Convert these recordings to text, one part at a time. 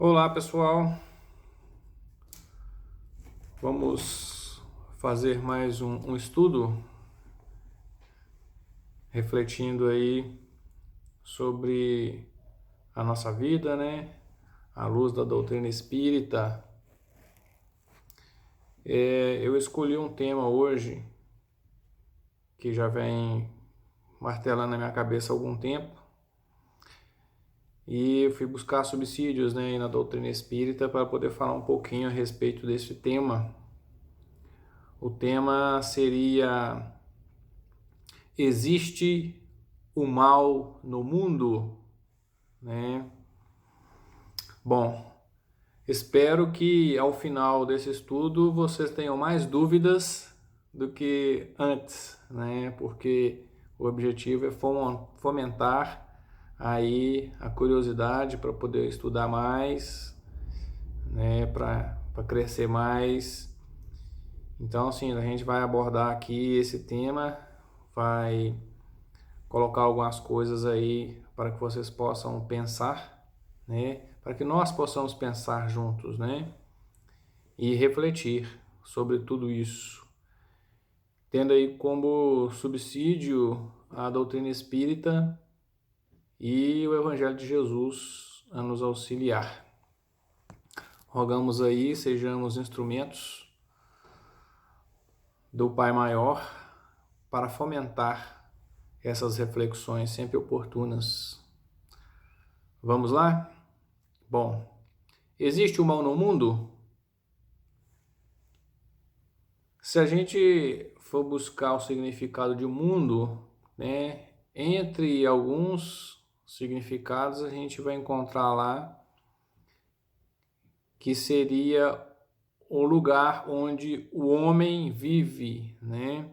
Olá pessoal, vamos fazer mais um estudo refletindo aí sobre a nossa vida, né? À luz da doutrina espírita. Eu escolhi um tema hoje que já vem martelando na minha cabeça há algum tempo e eu fui buscar subsídios, né, na doutrina espírita para poder falar um pouquinho a respeito desse tema. O tema seria: existe o mal no mundo, né? Bom, espero que ao final desse estudo vocês tenham mais dúvidas do que antes, né? Porque o objetivo é fomentar aí a curiosidade para poder estudar mais, né? Para crescer mais. Então, assim, a gente vai abordar aqui esse tema, vai colocar algumas coisas aí para que vocês possam pensar, né? Para que nós possamos pensar juntos, né? E refletir sobre tudo isso, tendo aí como subsídio a doutrina espírita e o Evangelho de Jesus a nos auxiliar. Rogamos aí, sejamos instrumentos do Pai Maior para fomentar essas reflexões sempre oportunas. Vamos lá? Bom, existe o mal no mundo? Se a gente for buscar o significado de mundo, né, entre alguns significados a gente vai encontrar lá que seria o lugar onde o homem vive, né?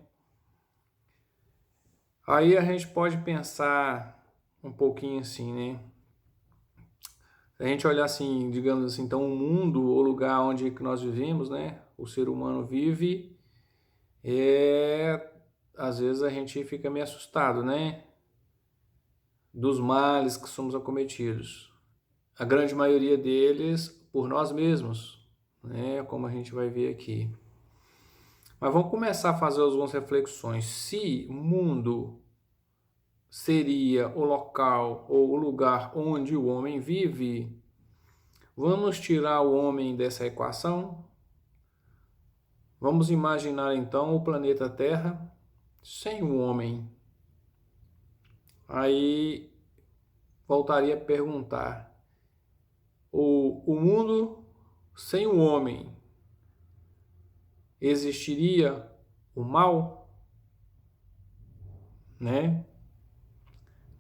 Aí a gente pode pensar um pouquinho assim, né? Se a gente olhar assim, digamos assim, então o mundo, o lugar onde nós vivemos, né? O ser humano vive, às vezes a gente fica meio assustado, né? Dos males que somos acometidos. A grande maioria deles por nós mesmos, né? Como a gente vai ver aqui. Mas vamos começar a fazer algumas reflexões. Se o mundo seria o local ou o lugar onde o homem vive, vamos tirar o homem dessa equação? Vamos imaginar então o planeta Terra sem o homem. Aí voltaria a perguntar: o mundo sem o homem, existiria o mal? Né?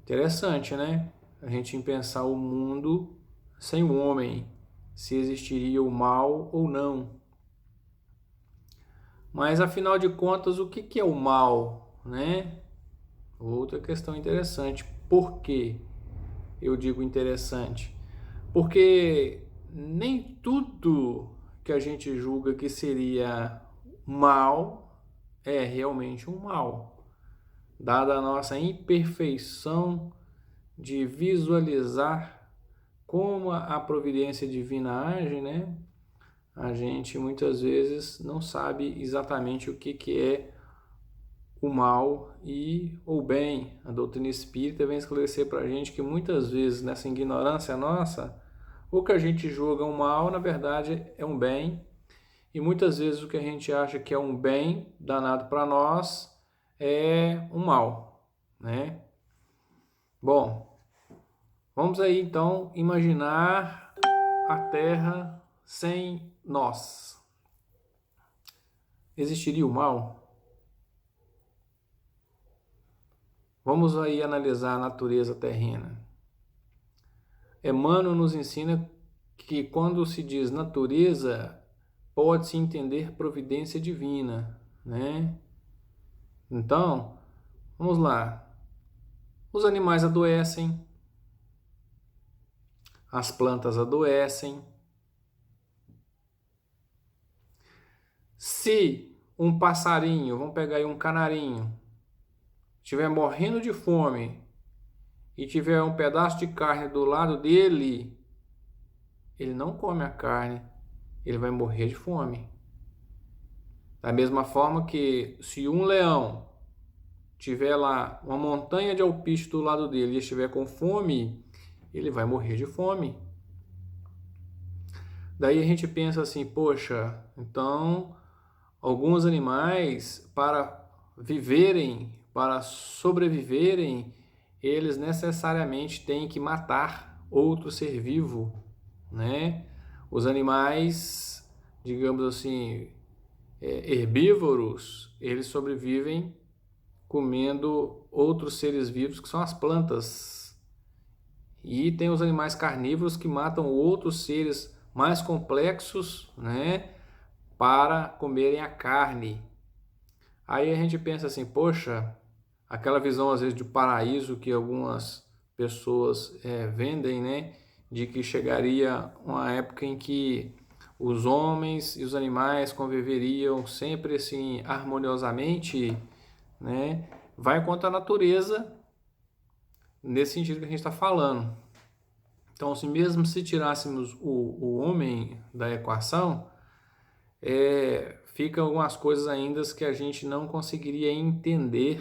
Interessante, né? A gente pensar o mundo sem o homem, se existiria o mal ou não. Mas afinal de contas, o que é o mal, né? Outra questão interessante. Por que eu digo interessante? Porque nem tudo que a gente julga que seria mal é realmente um mal. Dada a nossa imperfeição de visualizar como a providência divina age, né? A gente muitas vezes não sabe exatamente o que é o mal e o bem. A doutrina espírita vem esclarecer para a gente que muitas vezes, nessa ignorância nossa, o que a gente julga um mal, na verdade, é um bem. E muitas vezes o que a gente acha que é um bem danado para nós é um mal, né? Bom, vamos aí então imaginar a Terra sem nós. Existiria o mal? Vamos aí analisar a natureza terrena. Emmanuel nos ensina que quando se diz natureza, pode-se entender providência divina, né? Então, vamos lá. Os animais adoecem, as plantas adoecem. Se um passarinho, vamos pegar aí um canarinho, estiver morrendo de fome e tiver um pedaço de carne do lado dele, ele não come a carne, ele vai morrer de fome. Da mesma forma que se um leão tiver lá uma montanha de alpiste do lado dele e estiver com fome, ele vai morrer de fome. Daí a gente pensa assim, poxa, então alguns animais para viverem, para sobreviverem, eles necessariamente têm que matar outro ser vivo, né? Os animais, digamos assim, herbívoros, eles sobrevivem comendo outros seres vivos que são as plantas. E tem os animais carnívoros que matam outros seres mais complexos, né, para comerem a carne. Aí a gente pensa assim, poxa, aquela visão às vezes de paraíso que algumas pessoas vendem, né, de que chegaria uma época em que os homens e os animais conviveriam sempre assim harmoniosamente, né, vai contra a natureza nesse sentido que a gente está falando. Então, assim, mesmo se tirássemos o homem da equação, ficam algumas coisas ainda que a gente não conseguiria entender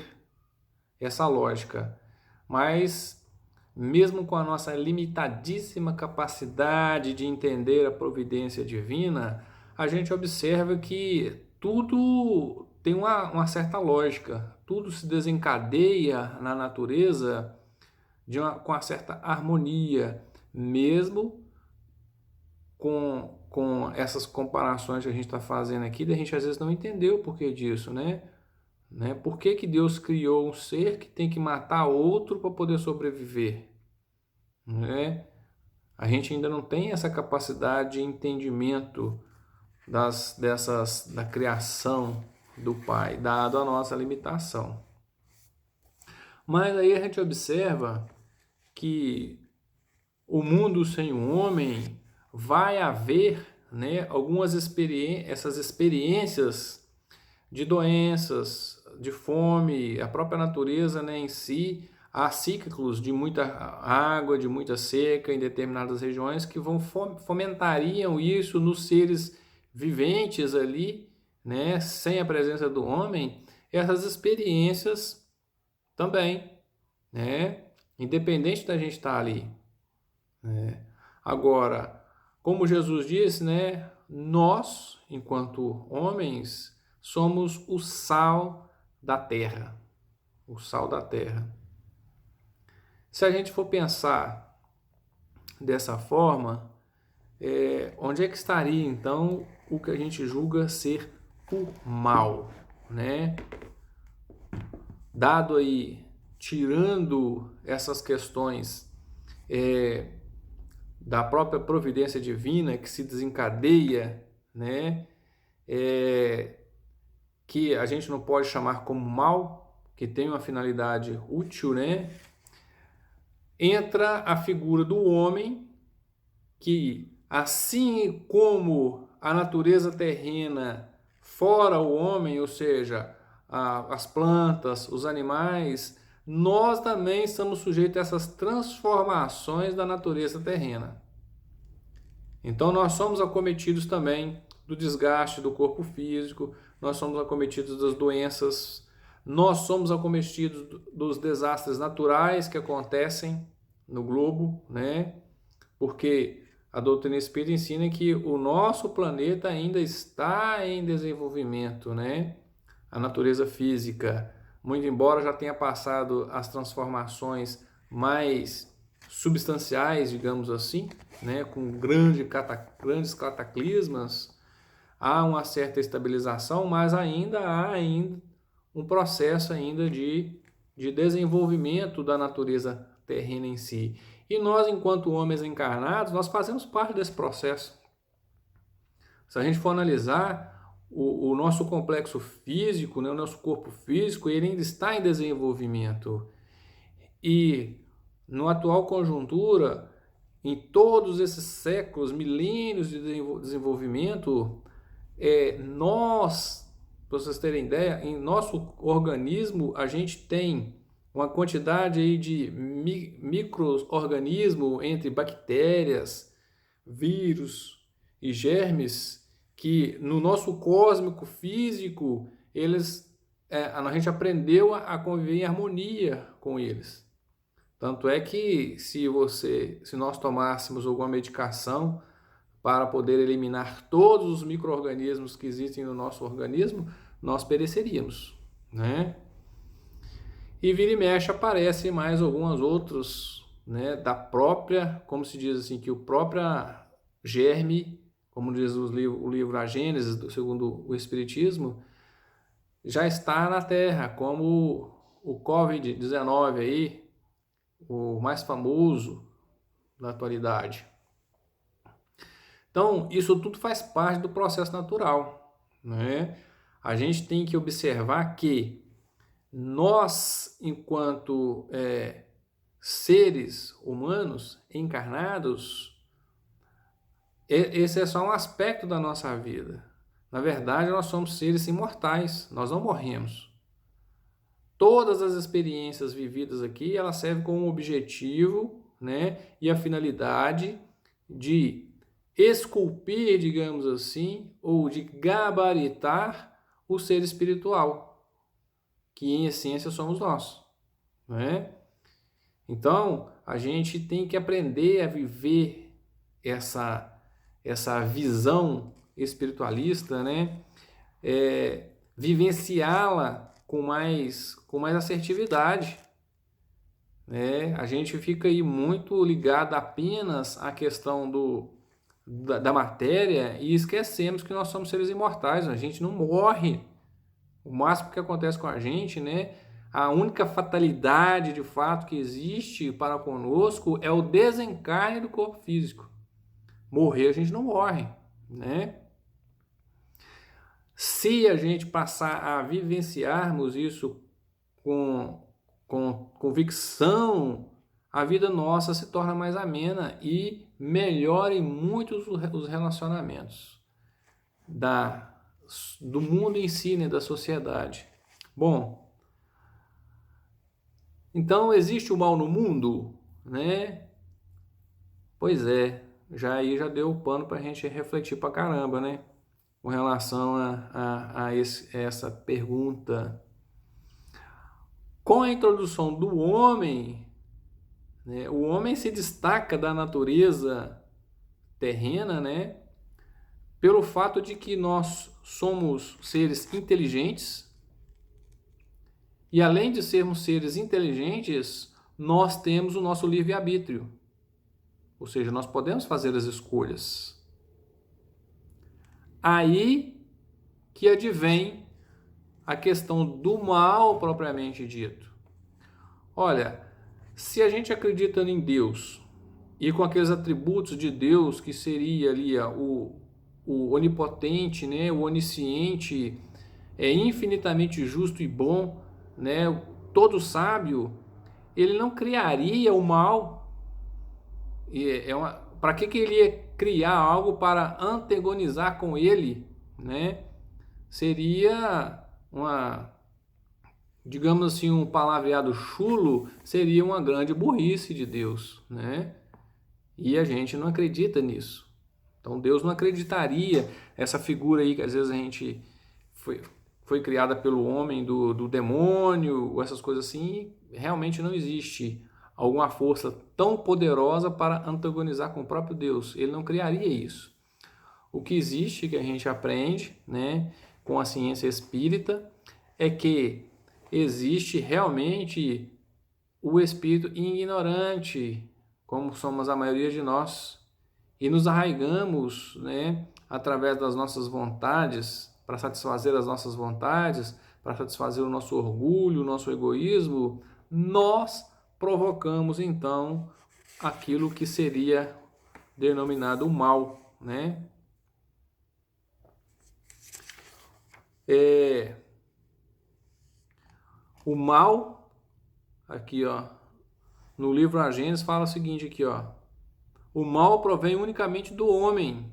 essa lógica. Mas, mesmo com a nossa limitadíssima capacidade de entender a providência divina, a gente observa que tudo tem uma certa lógica, tudo se desencadeia na natureza com uma certa harmonia, mesmo com essas comparações que a gente está fazendo aqui, a gente às vezes não entendeu o porquê disso, né? Por que Deus criou um ser que tem que matar outro para poder sobreviver? Né? A gente ainda não tem essa capacidade de entendimento da criação do Pai, dado a nossa limitação. Mas aí a gente observa que o mundo sem o homem vai haver, né, essas experiências de doenças, de fome, a própria natureza, né, em si, há ciclos de muita água, de muita seca em determinadas regiões que fomentariam isso nos seres viventes ali, né, sem a presença do homem, essas experiências também, né, independente da gente estar ali. Agora, como Jesus disse, né, nós, enquanto homens, somos o sal da terra. O sal da terra. Se a gente for pensar dessa forma, onde é que estaria então o que a gente julga ser o mal, né? Dado aí, tirando essas questões da própria providência divina que se desencadeia, né? Que a gente não pode chamar como mal, que tem uma finalidade útil, né? Entra a figura do homem, que assim como a natureza terrena fora o homem, ou seja, as plantas, os animais, nós também estamos sujeitos a essas transformações da natureza terrena. Então nós somos acometidos também do desgaste do corpo físico, nós somos acometidos das doenças, nós somos acometidos dos desastres naturais que acontecem no globo, né? Porque a doutrina espírita ensina que o nosso planeta ainda está em desenvolvimento, né? A natureza física, muito embora já tenha passado as transformações mais substanciais, digamos assim, né? Com grandes cataclismas, há uma certa estabilização, mas ainda há um processo ainda de desenvolvimento da natureza terrena em si. E nós, enquanto homens encarnados, nós fazemos parte desse processo. Se a gente for analisar o nosso complexo físico, né, o nosso corpo físico, ele ainda está em desenvolvimento. E no atual conjuntura, em todos esses séculos, milênios de desenvolvimento, nós, para vocês terem ideia, em nosso organismo a gente tem uma quantidade aí de micro-organismos entre bactérias, vírus e germes que no nosso cósmico físico, a gente aprendeu a conviver em harmonia com eles. Tanto é que se nós tomássemos alguma medicação para poder eliminar todos os micro-organismos que existem no nosso organismo, nós pereceríamos, né? E vira e mexe aparecem mais alguns outros, né, da própria, como se diz assim, que o próprio germe, como diz o livro A Gênesis, segundo o Espiritismo, já está na Terra, como o Covid-19 aí, o mais famoso da atualidade. Então, isso tudo faz parte do processo natural, né? A gente tem que observar que nós, enquanto seres humanos encarnados, esse é só um aspecto da nossa vida. Na verdade, nós somos seres imortais, nós não morremos. Todas as experiências vividas aqui, elas servem como objetivo, né, e a finalidade de esculpir, digamos assim, ou de gabaritar o ser espiritual, que em essência somos nós, né? Então, a gente tem que aprender a viver essa visão espiritualista, né? Vivenciá-la com mais assertividade, né? A gente fica aí muito ligado apenas à questão da matéria e esquecemos que nós somos seres imortais, a gente não morre. O máximo que acontece com a gente, né? A única fatalidade de fato que existe para conosco é o desencarne do corpo físico. Morrer a gente não morre, né? Se a gente passar a vivenciarmos isso com convicção, a vida nossa se torna mais amena e melhora em muitos os relacionamentos do mundo em si, né, da sociedade. Bom, então existe o mal no mundo, né? Pois é, já deu o pano para a gente refletir pra caramba, né? Com relação a essa pergunta. Com a introdução do homem, né, o homem se destaca da natureza terrena, né? Pelo fato de que nós somos seres inteligentes e, além de sermos seres inteligentes, nós temos o nosso livre-arbítrio. Ou seja, nós podemos fazer as escolhas. Aí que advém a questão do mal propriamente dito. Olha, se a gente acredita em Deus e com aqueles atributos de Deus que seria ali o onipotente, né, o onisciente, infinitamente justo e bom, né, todo sábio, ele não criaria o mal. Para que ele ia criar algo para antagonizar com ele, né? Seria digamos assim, um palavreado chulo, seria uma grande burrice de Deus, né? E a gente não acredita nisso. Então Deus não acreditaria essa figura aí que às vezes a gente foi criada pelo homem, do demônio, essas coisas assim, realmente não existe alguma força tão poderosa para antagonizar com o próprio Deus. Ele não criaria isso. O que existe, que a gente aprende, né, com a ciência espírita, é que existe realmente o espírito ignorante, como somos a maioria de nós, e nos arraigamos, né, através das nossas vontades, para satisfazer as nossas vontades, para satisfazer o nosso orgulho, o nosso egoísmo, nós provocamos então aquilo que seria denominado o mal, né? O mal, aqui ó, no livro A Gênesis fala o seguinte aqui ó: o mal provém unicamente do homem.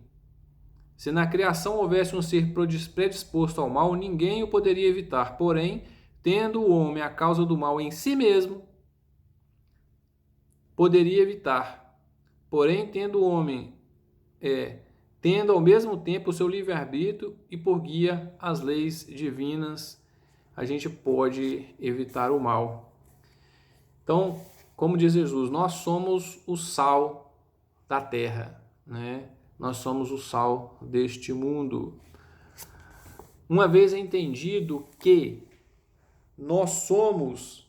Se na criação houvesse um ser predisposto ao mal, ninguém o poderia evitar. Porém, tendo o homem a causa do mal em si mesmo, poderia evitar. Porém, tendo o homem tendo ao mesmo tempo o seu livre-arbítrio e por guia as leis divinas, a gente pode evitar o mal. Então, como diz Jesus, nós somos o sal da terra, né? Nós somos o sal deste mundo. Uma vez entendido que nós somos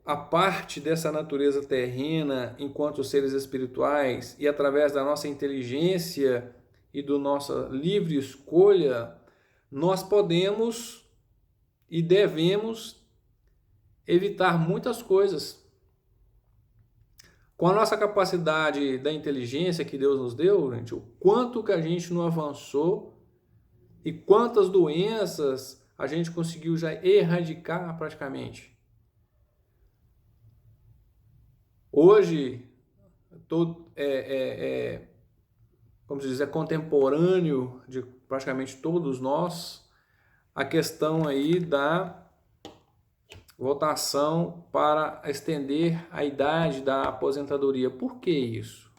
a parte dessa natureza terrena enquanto seres espirituais e através da nossa inteligência e da nossa livre escolha, nós podemos e devemos evitar muitas coisas. Com a nossa capacidade da inteligência que Deus nos deu, gente, o quanto que a gente não avançou e quantas doenças a gente conseguiu já erradicar praticamente. Hoje, como se diz, é contemporâneo de praticamente todos nós a questão aí da votação para estender a idade da aposentadoria. Por que isso?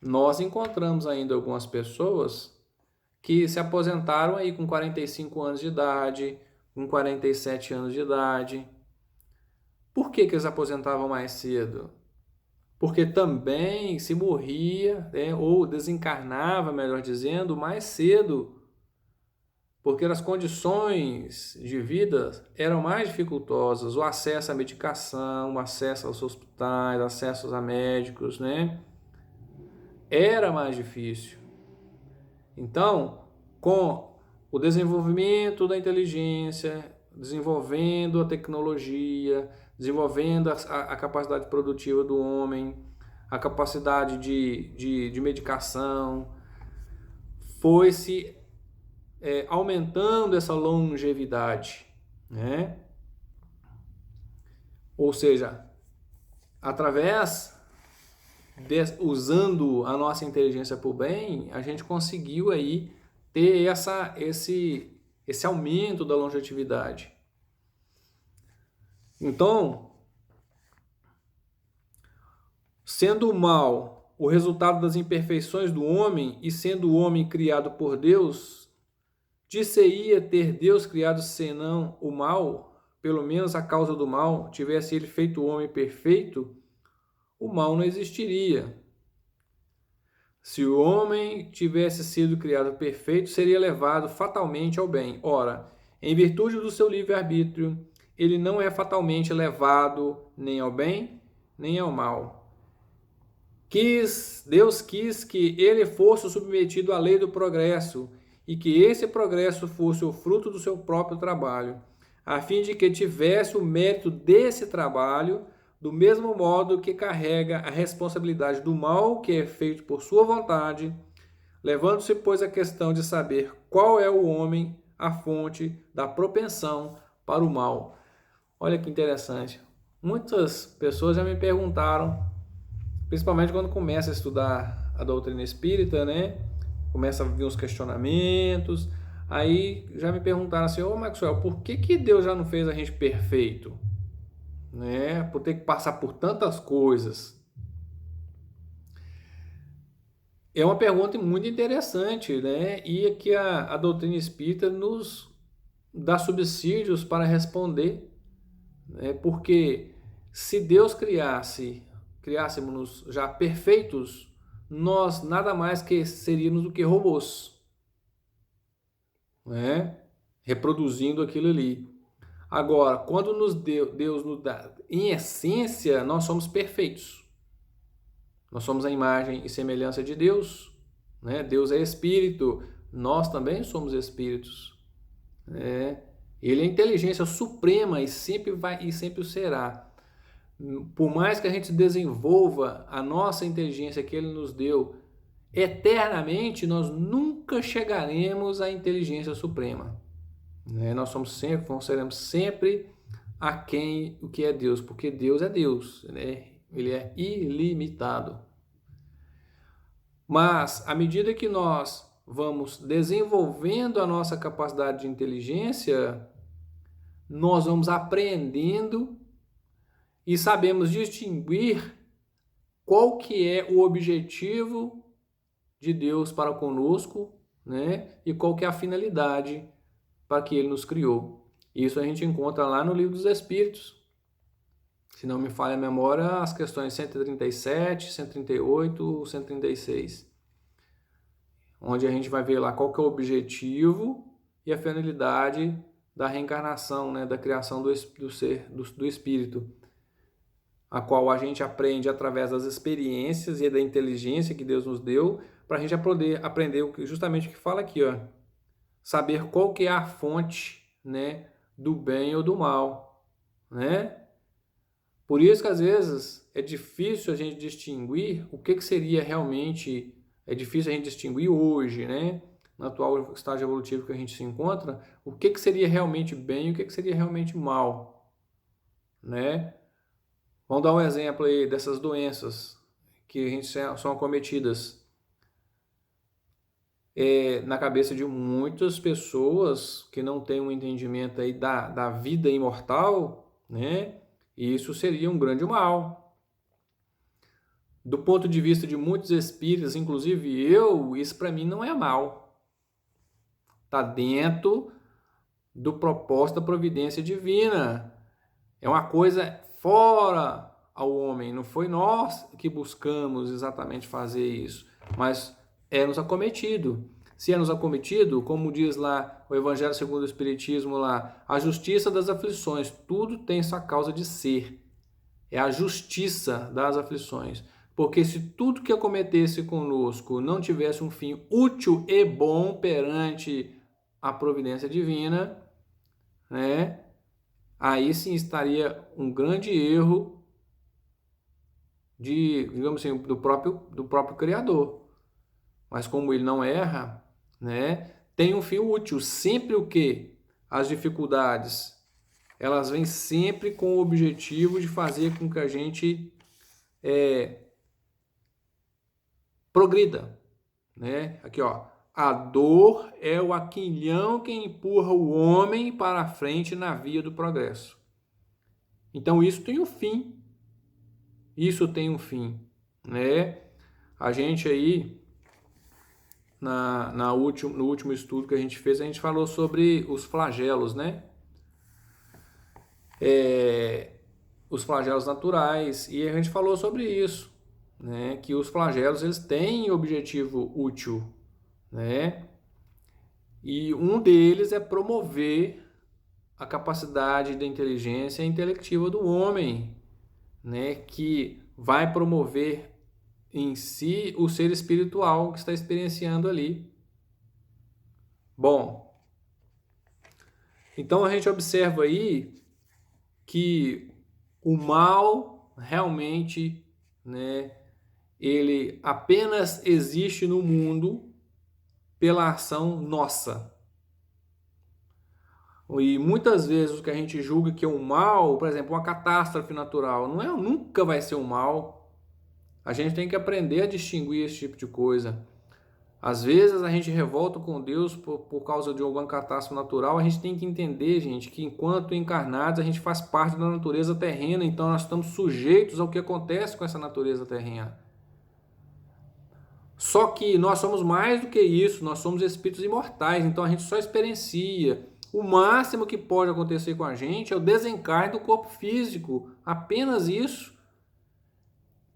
Nós encontramos ainda algumas pessoas que se aposentaram aí com 45 anos de idade, com 47 anos de idade. Por que eles aposentavam mais cedo? Porque também se morria, né, ou desencarnava, melhor dizendo, mais cedo, porque as condições de vida eram mais dificultosas, o acesso à medicação, o acesso aos hospitais, acesso a médicos, né? Era mais difícil. Então, com o desenvolvimento da inteligência, desenvolvendo a tecnologia, desenvolvendo a capacidade produtiva do homem, a capacidade de medicação, foi-se aumentando essa longevidade, né? Ou seja, usando a nossa inteligência para o bem, a gente conseguiu aí ter esse aumento da longevidade. Então, sendo o mal o resultado das imperfeições do homem e sendo o homem criado por Deus, dir-se-ia ter Deus criado senão o mal, pelo menos a causa do mal, tivesse ele feito o homem perfeito, o mal não existiria. Se o homem tivesse sido criado perfeito, seria levado fatalmente ao bem. Ora, em virtude do seu livre-arbítrio, ele não é fatalmente levado nem ao bem, nem ao mal. Deus quis que ele fosse submetido à lei do progresso e que esse progresso fosse o fruto do seu próprio trabalho, a fim de que tivesse o mérito desse trabalho, do mesmo modo que carrega a responsabilidade do mal que é feito por sua vontade, levando-se, pois, a questão de saber qual é o homem, a fonte da propensão para o mal. Olha que interessante. Muitas pessoas já me perguntaram, principalmente quando começa a estudar a doutrina espírita, né? Começa a vir os questionamentos. Aí já me perguntaram assim: ô Maxwell, por que Deus já não fez a gente perfeito? Né? Por ter que passar por tantas coisas. É uma pergunta muito interessante, né? E que a doutrina espírita nos dá subsídios para responder, né? Porque se Deus criássemos já perfeitos, nós nada mais que seríamos do que robôs, né? Reproduzindo aquilo ali. Agora, quando Deus nos dá, em essência, nós somos perfeitos. Nós somos a imagem e semelhança de Deus, né? Deus é espírito, nós também somos espíritos, né? Ele é a inteligência suprema e sempre o será. Por mais que a gente desenvolva a nossa inteligência que ele nos deu, eternamente nós nunca chegaremos à inteligência suprema. Nós seremos sempre aquém o que é Deus, porque Deus é Deus, né? Ele é ilimitado. Mas, à medida que nós vamos desenvolvendo a nossa capacidade de inteligência, nós vamos aprendendo e sabemos distinguir qual que é o objetivo de Deus para conosco, né? E qual que é a finalidade para que ele nos criou. Isso a gente encontra lá no Livro dos Espíritos. Se não me falha a memória, as questões 137, 138, 136. Onde a gente vai ver lá qual que é o objetivo e a finalidade da reencarnação, né? Da criação do espírito, a qual a gente aprende através das experiências e da inteligência que Deus nos deu, para a gente poder aprender justamente o que fala aqui, ó. Saber qual que é a fonte, né, do bem ou do mal, né? Por isso que às vezes é difícil a gente distinguir o que seria realmente, é difícil a gente distinguir hoje, né, no atual estágio evolutivo que a gente se encontra, o que seria realmente bem e o que seria realmente mal, né? Vamos dar um exemplo aí dessas doenças que a gente são acometidas. Na cabeça de muitas pessoas que não têm um entendimento aí da vida imortal, né? E isso seria um grande mal. Do ponto de vista de muitos espíritas, inclusive eu, isso para mim não é mal. Está dentro do propósito da providência divina. É uma coisa fora ao homem. Não foi nós que buscamos exatamente fazer isso, mas é nos acometido. Se é nos acometido, como diz lá o Evangelho segundo o Espiritismo, lá, a justiça das aflições, tudo tem sua causa de ser. É a justiça das aflições. Porque se tudo que acometesse conosco não tivesse um fim útil e bom perante a providência divina, né? Aí sim estaria um grande erro digamos assim, do próprio Criador. Mas como ele não erra, né, tem um fim útil. Sempre o que? As dificuldades, elas vêm sempre com o objetivo de fazer com que a gente progrida, né? Aqui, ó, a dor é o aquilhão que empurra o homem para a frente na via do progresso. Então isso tem um fim. Isso tem um fim, né? A gente aí no último estudo que a gente fez, a gente falou sobre os flagelos, né? Os flagelos naturais, e a gente falou sobre isso, né? Que os flagelos eles têm objetivo útil, né? E um deles é promover a capacidade da inteligência intelectiva do homem, né? Que vai promover em si o ser espiritual que está experienciando ali. Bom, então a gente observa aí que o mal realmente, né, ele apenas existe no mundo pela ação nossa. E muitas vezes o que a gente julga que é um mal, por exemplo, uma catástrofe natural, nunca vai ser um mal. A gente tem que aprender a distinguir esse tipo de coisa. Às vezes a gente revolta com Deus por causa de alguma catástrofe natural. A gente tem que entender, gente, que enquanto encarnados a gente faz parte da natureza terrena, então nós estamos sujeitos ao que acontece com essa natureza terrena. Só que nós somos mais do que isso, nós somos espíritos imortais, então a gente só experiencia. O máximo que pode acontecer com a gente é o desencarne do corpo físico, apenas isso.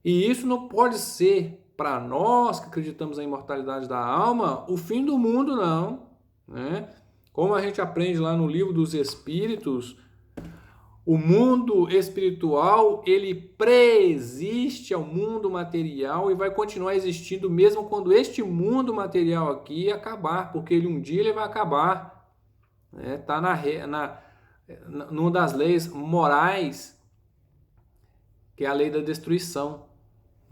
E isso não pode ser, para nós que acreditamos na imortalidade da alma, o fim do mundo, não, né? Como a gente aprende lá no Livro dos Espíritos, o mundo espiritual, ele preexiste ao mundo material e vai continuar existindo mesmo quando este mundo material aqui acabar, porque um dia ele vai acabar. Está numa das leis morais, que é a lei da destruição.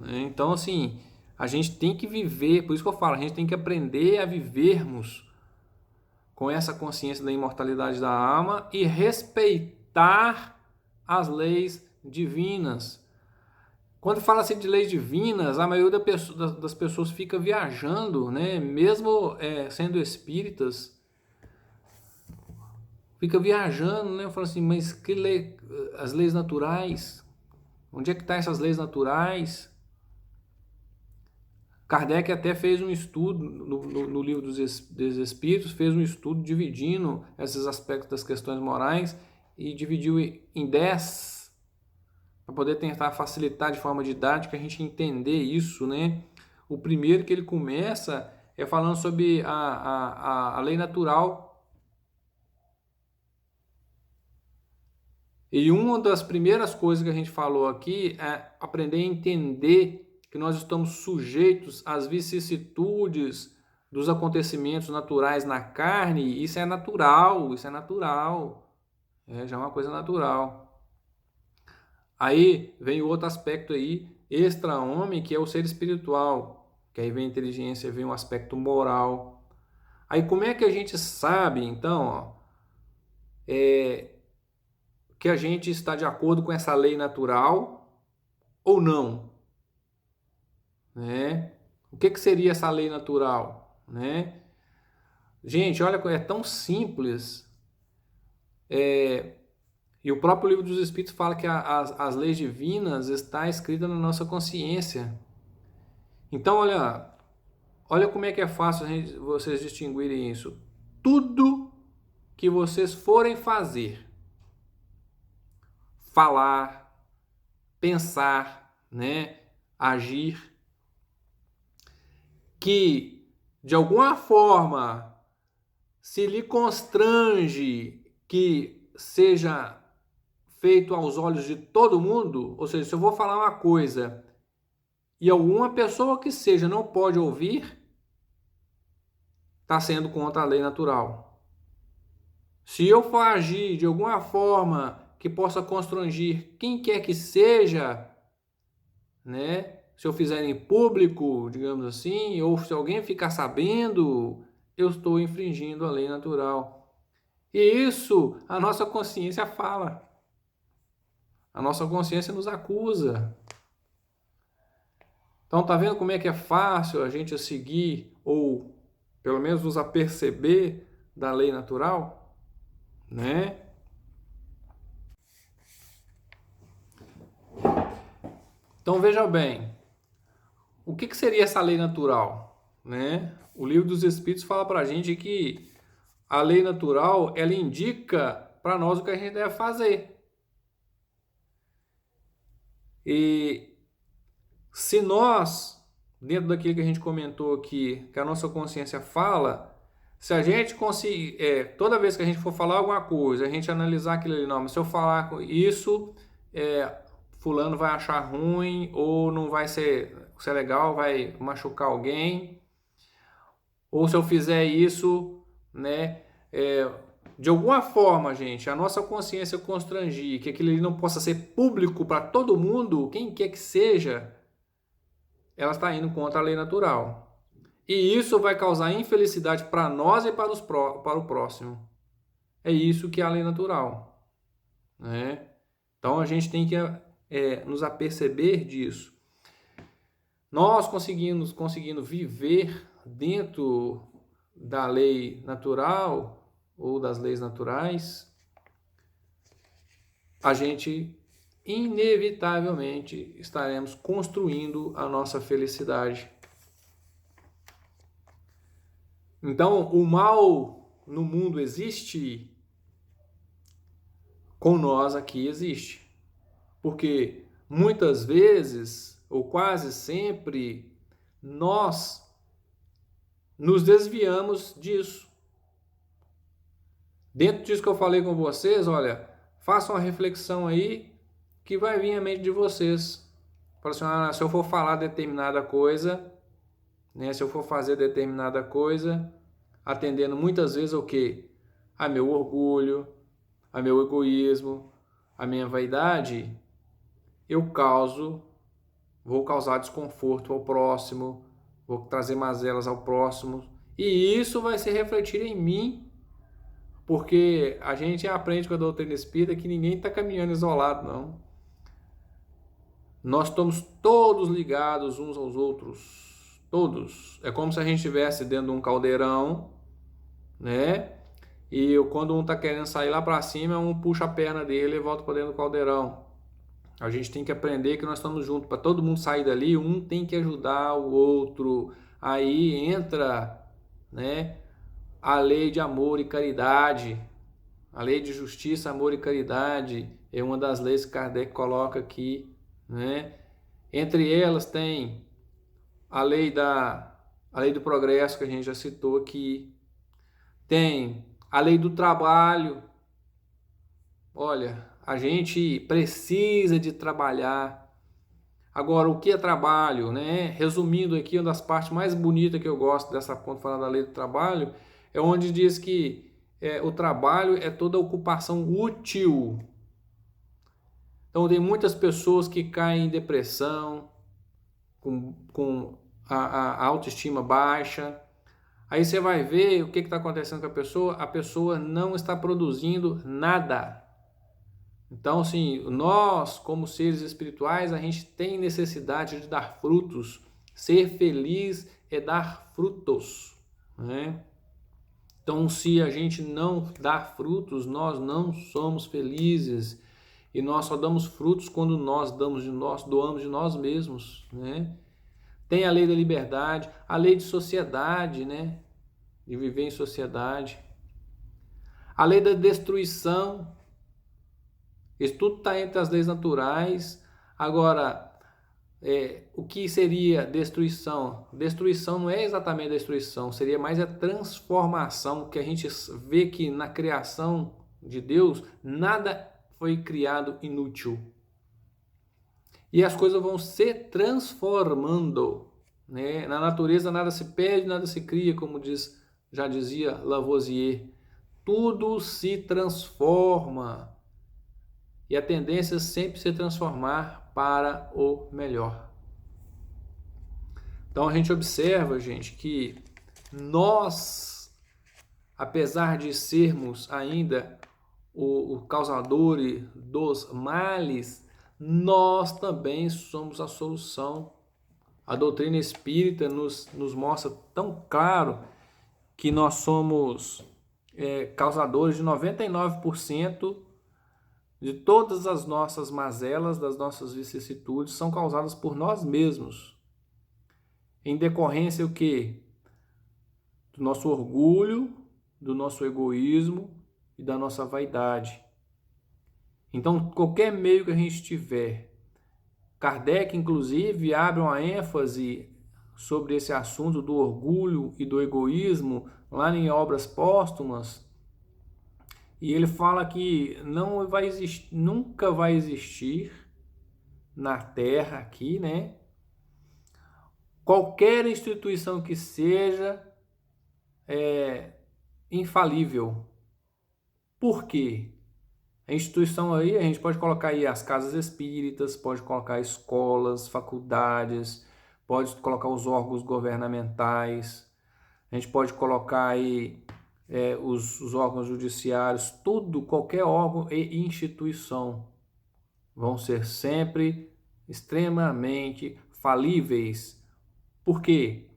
Então, assim, a gente tem que viver, por isso que eu falo, a gente tem que aprender a vivermos com essa consciência da imortalidade da alma e respeitar as leis divinas. Quando fala-se de leis divinas, a maioria das pessoas fica viajando, né? Mesmo sendo espíritas, fica viajando, né? Eu falo assim, mas que lei, as leis naturais? Onde é que estão essas leis naturais? Kardec até fez um estudo no livro dos Espíritos, fez um estudo dividindo esses aspectos das questões morais e dividiu em 10 para poder tentar facilitar de forma didática a gente entender isso, né? O primeiro que ele começa é falando sobre a lei natural. E uma das primeiras coisas que a gente falou aqui é aprender a entender que nós estamos sujeitos às vicissitudes dos acontecimentos naturais na carne. Isso é natural, isso é natural. Já é uma coisa natural. Aí vem o outro aspecto aí, extra-homem, que é o ser espiritual. Que aí vem a inteligência, vem o aspecto moral. Aí como é que a gente sabe, então, que a gente está de acordo com essa lei natural ou não? Né? O que seria essa lei natural? Né? Gente, olha, é tão simples. E o próprio Livro dos Espíritos fala que as leis divinas estão escritas na nossa consciência. Então, olha como é que é fácil vocês distinguirem isso. Tudo que vocês forem fazer, falar, pensar, né, agir, que de alguma forma se lhe constrange que seja feito aos olhos de todo mundo, ou seja, se eu vou falar uma coisa e alguma pessoa que seja não pode ouvir, está sendo contra a lei natural. Se eu for agir de alguma forma que possa constranger quem quer que seja, né? Se eu fizer em público, digamos assim, ou se alguém ficar sabendo, eu estou infringindo a lei natural. E isso a nossa consciência fala. A nossa consciência nos acusa. Então, tá vendo como é que é fácil a gente seguir, ou pelo menos nos aperceber da lei natural? Né? Então, veja bem. O que seria essa lei natural? Né? O Livro dos Espíritos fala para a gente que a lei natural, ela indica para nós o que a gente deve fazer. E se nós, dentro daquilo que a gente comentou aqui, que a nossa consciência fala, se a gente conseguir, toda vez que a gente for falar alguma coisa, a gente analisar aquilo ali, não, mas se eu falar isso, fulano vai achar ruim, ou não vai ser legal, vai machucar alguém, ou se eu fizer isso, né, de alguma forma, gente, a nossa consciência constrangir que aquilo ali não possa ser público para todo mundo, quem quer que seja, ela está indo contra a lei natural. E isso vai causar infelicidade para nós e para o próximo. É isso que é a lei natural. Né? Então a gente tem que nos aperceber disso. Nós conseguindo viver dentro da lei natural ou das leis naturais, a gente inevitavelmente estaremos construindo a nossa felicidade. Então, o mal no mundo existe, com nós aqui existe. Porque muitas vezes, ou quase sempre, nós nos desviamos disso. Dentro disso que eu falei com vocês, olha, façam uma reflexão aí que vai vir à mente de vocês. Fala assim, se eu for falar determinada coisa, né, se eu for fazer determinada coisa, atendendo muitas vezes o quê? A meu orgulho, a meu egoísmo, a minha vaidade, vou causar desconforto ao próximo, vou trazer mazelas ao próximo, e isso vai se refletir em mim, porque a gente aprende com a doutrina espírita que ninguém está caminhando isolado, não. Nós estamos todos ligados uns aos outros, todos. É como se a gente estivesse dentro de um caldeirão, né? E quando um está querendo sair lá para cima, um puxa a perna dele e volta para dentro do caldeirão. A gente tem que aprender que nós estamos juntos. Para todo mundo sair dali, um tem que ajudar o outro. Aí entra, né, a lei de amor e caridade. A lei de justiça, amor e caridade é uma das leis que Kardec coloca aqui, né? Entre elas tem a lei do progresso, que a gente já citou aqui. Tem a lei do trabalho. Olha, a gente precisa de trabalhar. Agora, o que é trabalho, né? Resumindo aqui, uma das partes mais bonitas que eu gosto dessa conta falando da lei do trabalho é onde diz que o trabalho é toda ocupação útil. Então, tem muitas pessoas que caem em depressão, com a autoestima baixa. Aí você vai ver o que está acontecendo com a pessoa não está produzindo nada. Então, assim, nós, como seres espirituais, a gente tem necessidade de dar frutos. Ser feliz é dar frutos, né? Então, se a gente não dá frutos, nós não somos felizes. E nós só damos frutos quando nós doamos de nós mesmos, né? Tem a lei da liberdade, a lei de sociedade, né? De viver em sociedade. A lei da destruição. Isso tudo está entre as leis naturais. Agora, o que seria destruição? Destruição não é exatamente destruição, seria mais a transformação, que a gente vê que na criação de Deus, nada foi criado inútil. E as coisas vão se transformando, né? Na natureza nada se perde, nada se cria, como já dizia Lavoisier. Tudo se transforma. E a tendência é sempre se transformar para o melhor. Então a gente observa, gente, que nós, apesar de sermos ainda o causador dos males, nós também somos a solução. A doutrina espírita nos mostra tão claro que nós somos causadores de 99% de todas as nossas mazelas, das nossas vicissitudes, são causadas por nós mesmos. Em decorrência o quê? Do nosso orgulho, do nosso egoísmo e da nossa vaidade. Então, qualquer meio que a gente tiver, Kardec, inclusive, abre uma ênfase sobre esse assunto do orgulho e do egoísmo lá em Obras Póstumas. E ele fala que não vai existir, nunca vai existir na Terra aqui, né? Qualquer instituição que seja infalível. Por quê? A instituição aí, a gente pode colocar aí as casas espíritas, pode colocar escolas, faculdades, pode colocar os órgãos governamentais, a gente pode colocar aí os órgãos judiciários, tudo, qualquer órgão e instituição vão ser sempre extremamente falíveis. Por quê?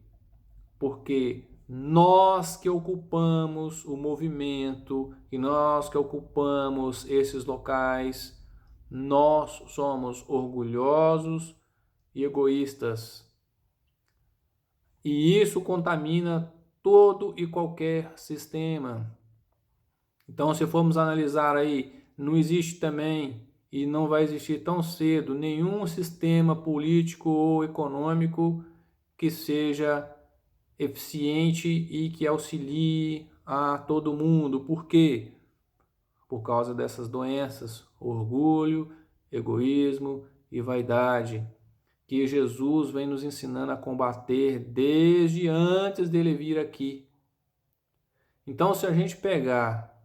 Porque nós que ocupamos o movimento e nós que ocupamos esses locais, nós somos orgulhosos e egoístas. E isso contamina todo e qualquer sistema. Então, se formos analisar aí, não existe também e não vai existir tão cedo nenhum sistema político ou econômico que seja eficiente e que auxilie a todo mundo. Por quê? Por causa dessas doenças, orgulho, egoísmo e vaidade, que Jesus vem nos ensinando a combater desde antes dele vir aqui. Então, se a gente pegar,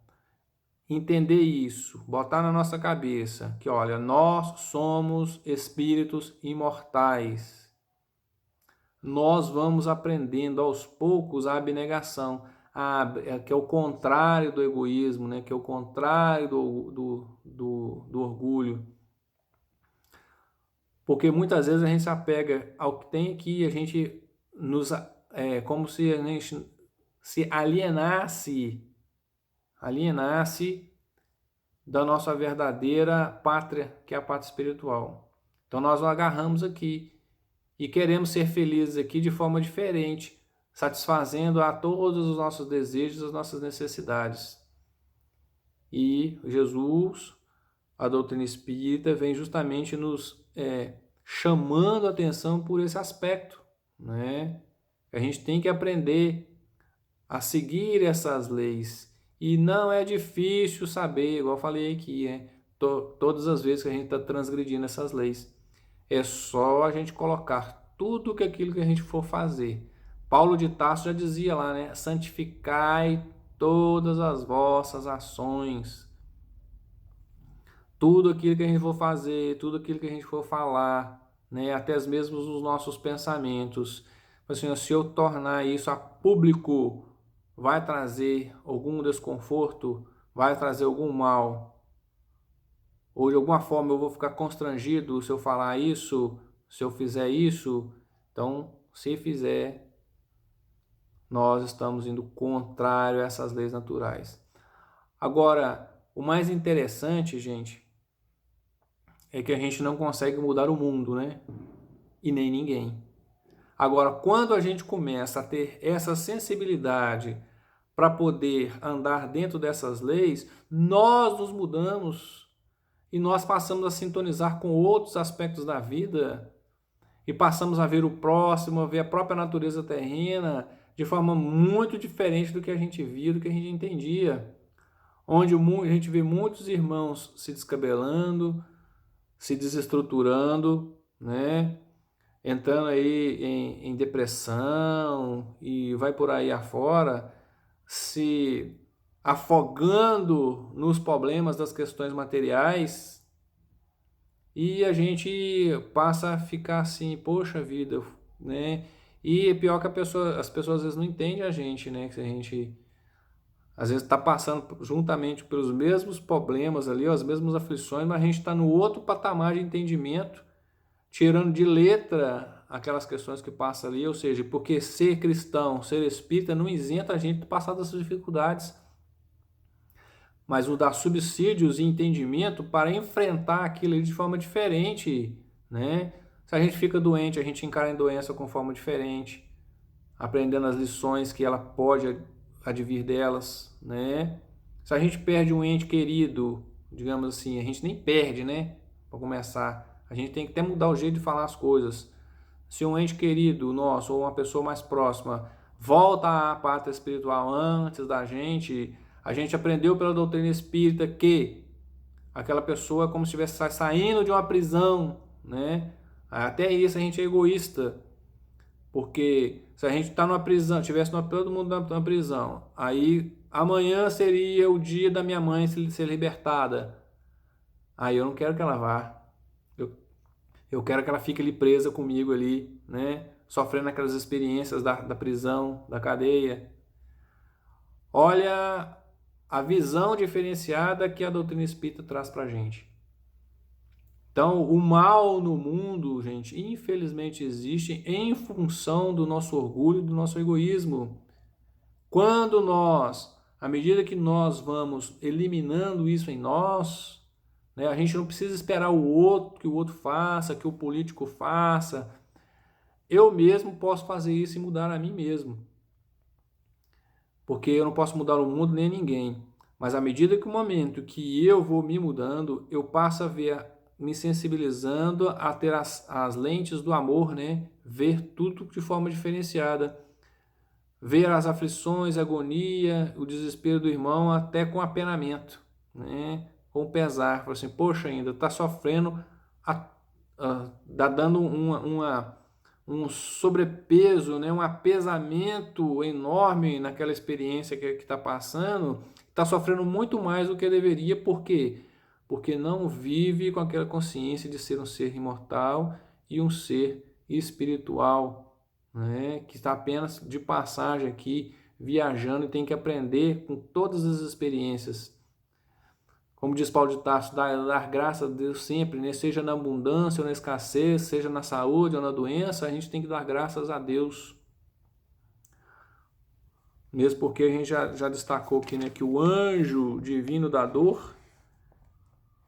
entender isso, botar na nossa cabeça que, olha, nós somos espíritos imortais, nós vamos aprendendo aos poucos a abnegação, que é o contrário do egoísmo, né? Que é o contrário do orgulho. Porque muitas vezes a gente se apega ao que tem aqui, a gente como se a gente se alienasse da nossa verdadeira pátria, que é a pátria espiritual. Então nós nos agarramos aqui e queremos ser felizes aqui de forma diferente, satisfazendo a todos os nossos desejos, as nossas necessidades. E Jesus, a doutrina espírita, vem justamente nos chamando a atenção por esse aspecto, né? A gente tem que aprender a seguir essas leis. E não é difícil saber, igual eu falei aqui, todas as vezes que a gente está transgredindo essas leis. É só a gente colocar tudo aquilo que a gente for fazer. Paulo de Tarso já dizia lá, né? Santificai todas as vossas ações. Tudo aquilo que a gente for fazer, tudo aquilo que a gente for falar, né? Até mesmo os nossos pensamentos. Assim, se eu tornar isso a público, vai trazer algum desconforto, vai trazer algum mal, ou de alguma forma eu vou ficar constrangido se eu falar isso, se eu fizer isso. Então, se fizer, nós estamos indo contrário a essas leis naturais. Agora, o mais interessante, gente, é que a gente não consegue mudar o mundo, né? E nem ninguém. Agora, quando a gente começa a ter essa sensibilidade para poder andar dentro dessas leis, nós nos mudamos e nós passamos a sintonizar com outros aspectos da vida e passamos a ver o próximo, a ver a própria natureza terrena de forma muito diferente do que a gente via, do que a gente entendia. Onde a gente vê muitos irmãos se descabelando, se desestruturando, né? Entrando aí em depressão e vai por aí afora, se afogando nos problemas das questões materiais, e a gente passa a ficar assim, poxa vida, né? E é pior que as pessoas às vezes não entendem a gente, né? Que a gente às vezes está passando juntamente pelos mesmos problemas ali, as mesmas aflições, mas a gente está no outro patamar de entendimento, tirando de letra aquelas questões que passam ali, ou seja, porque ser cristão, ser espírita não isenta a gente de passar dessas dificuldades, mas nos dá subsídios e entendimento para enfrentar aquilo ali de forma diferente, né? Se a gente fica doente, a gente encara a doença com forma diferente, aprendendo as lições que ela pode advir delas, né? Se a gente perde um ente querido, digamos assim, a gente nem perde, né? Para começar, a gente tem que até mudar o jeito de falar as coisas. Se um ente querido nosso ou uma pessoa mais próxima volta à pátria espiritual antes da gente, a gente aprendeu pela doutrina espírita que aquela pessoa é como se estivesse saindo de uma prisão, né? Até isso a gente é egoísta, porque se a gente está numa prisão, tivesse todo mundo numa prisão, aí amanhã seria o dia da minha mãe ser libertada. Aí eu não quero que ela vá. Eu quero que ela fique ali presa comigo ali, né? Sofrendo aquelas experiências da prisão, da cadeia. Olha a visão diferenciada que a doutrina espírita traz pra gente. Então, o mal no mundo, gente, infelizmente existe em função do nosso orgulho, do nosso egoísmo. Quando nós, à medida que nós vamos eliminando isso em nós, né, a gente não precisa esperar o outro, que o outro faça, que o político faça. Eu mesmo posso fazer isso e mudar a mim mesmo. Porque eu não posso mudar o mundo nem ninguém. Mas à medida que o momento que eu vou me mudando, eu passo a ver, me sensibilizando a ter as lentes do amor, né? Ver tudo de forma diferenciada. Ver as aflições, a agonia, o desespero do irmão até com apenamento, né? Com pesar. Fala assim, poxa, ainda está sofrendo, dá dando um sobrepeso, né? Um apesamento enorme naquela experiência que está passando, está sofrendo muito mais do que deveria, por quê? Porque não vive com aquela consciência de ser um ser imortal e um ser espiritual, né? Que está apenas de passagem aqui, viajando e tem que aprender com todas as experiências. Como diz Paulo de Tarso, dar graça a Deus sempre, né? Seja na abundância ou na escassez, seja na saúde ou na doença, a gente tem que dar graças a Deus. Mesmo porque a gente já destacou aqui, né, que o anjo divino da dor,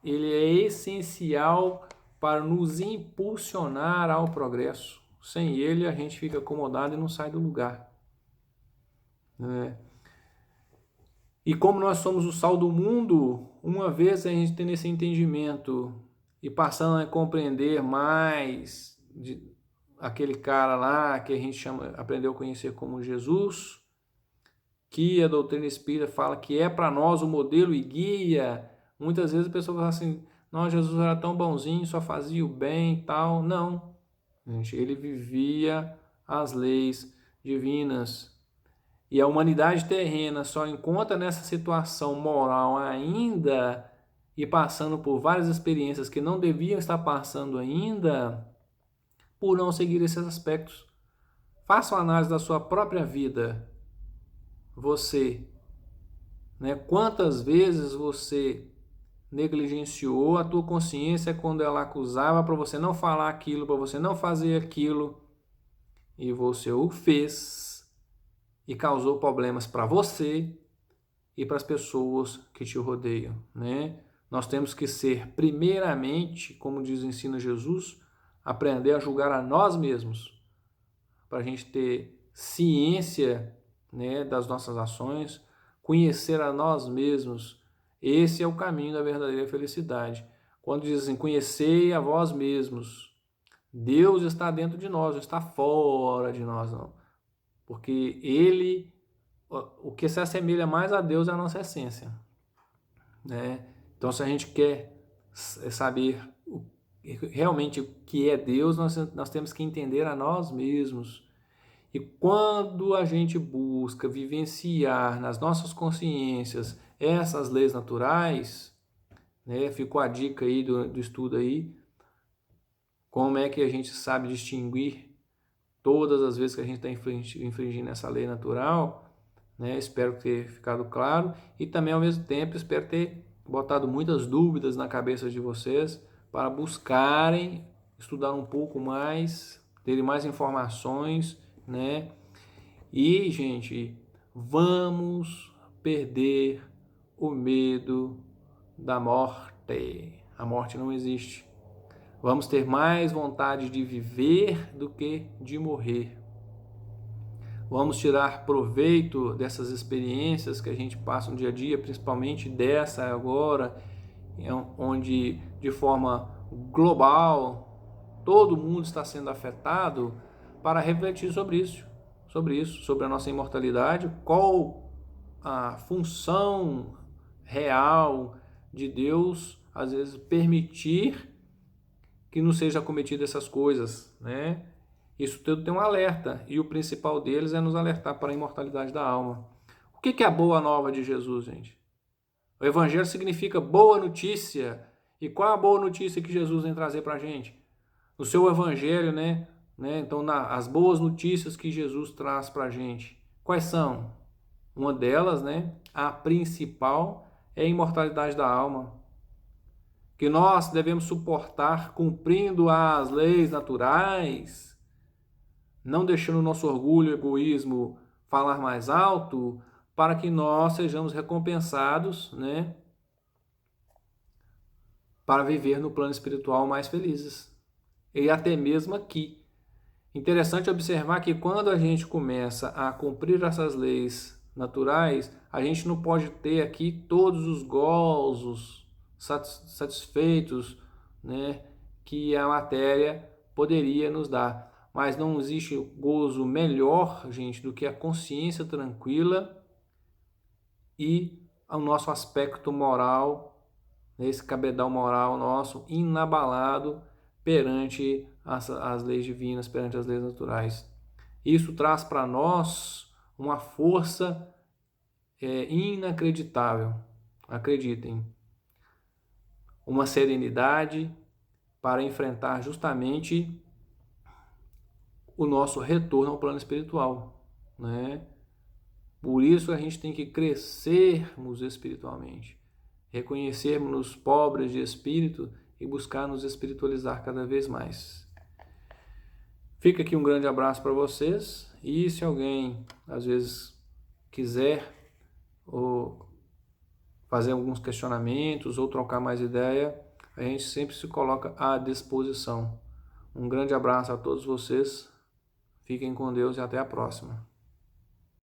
ele é essencial para nos impulsionar ao progresso. Sem ele, a gente fica acomodado e não sai do lugar, né? E como nós somos o sal do mundo, uma vez a gente tendo esse entendimento e passando a compreender mais de aquele cara lá que a gente aprendeu a conhecer como Jesus, que a doutrina espírita fala que é para nós o modelo e guia. Muitas vezes a pessoa fala assim: não, Jesus era tão bonzinho, só fazia o bem e tal. Não, gente, ele vivia as leis divinas. E a humanidade terrena só encontra nessa situação moral ainda e passando por várias experiências que não deviam estar passando ainda por não seguir esses aspectos. Faça uma análise da sua própria vida. Você, né? Quantas vezes você negligenciou a tua consciência quando ela acusava para você não falar aquilo, para você não fazer aquilo, e você o fez e causou problemas para você e para as pessoas que te rodeiam, né? Nós temos que ser, primeiramente, como diz o ensino Jesus, aprender a julgar a nós mesmos, para a gente ter ciência, né, das nossas ações, conhecer a nós mesmos. Esse é o caminho da verdadeira felicidade. Quando dizem conhecei a vós mesmos, Deus está dentro de nós, não está fora de nós, não. Porque Ele, o que se assemelha mais a Deus é a nossa essência, né? Então, se a gente quer saber realmente o que é Deus, nós temos que entender a nós mesmos. E quando a gente busca vivenciar nas nossas consciências essas leis naturais, né, ficou a dica aí do estudo aí, como é que a gente sabe distinguir todas as vezes que a gente está infringindo essa lei natural, né? Espero ter ficado claro e também ao mesmo tempo espero ter botado muitas dúvidas na cabeça de vocês para buscarem estudar um pouco mais, terem mais informações, né? E, gente, vamos perder o medo da morte. A morte não existe. Vamos ter mais vontade de viver do que de morrer. Vamos tirar proveito dessas experiências que a gente passa no dia a dia, principalmente dessa agora, onde de forma global todo mundo está sendo afetado, para refletir sobre a nossa imortalidade, qual a função real de Deus, às vezes permitir que não seja cometido essas coisas, né? Isso tudo tem um alerta, e o principal deles é nos alertar para a imortalidade da alma. O que é a boa nova de Jesus, gente? O evangelho significa boa notícia. E qual é a boa notícia que Jesus vem trazer para a gente? O seu evangelho, né? Então, as boas notícias que Jesus traz para a gente. Quais são? Uma delas, né? A principal é a imortalidade da alma, que nós devemos suportar cumprindo as leis naturais, não deixando o nosso orgulho e egoísmo falar mais alto, para que nós sejamos recompensados, né, para viver no plano espiritual mais felizes. E até mesmo aqui. Interessante observar que quando a gente começa a cumprir essas leis naturais, a gente não pode ter aqui todos os gozos satisfeitos, né, que a matéria poderia nos dar. Mas não existe gozo melhor, gente, do que a consciência tranquila e o nosso aspecto moral, esse cabedal moral nosso inabalado perante as leis divinas, perante as leis naturais. Isso traz para nós uma força inacreditável, acreditem, uma serenidade para enfrentar justamente o nosso retorno ao plano espiritual, né? Por isso a gente tem que crescermos espiritualmente, reconhecermos-nos pobres de espírito e buscar nos espiritualizar cada vez mais. Fica aqui um grande abraço para vocês, e se alguém às vezes quiser ou fazer alguns questionamentos ou trocar mais ideia, a gente sempre se coloca à disposição. Um grande abraço a todos vocês, fiquem com Deus e até a próxima.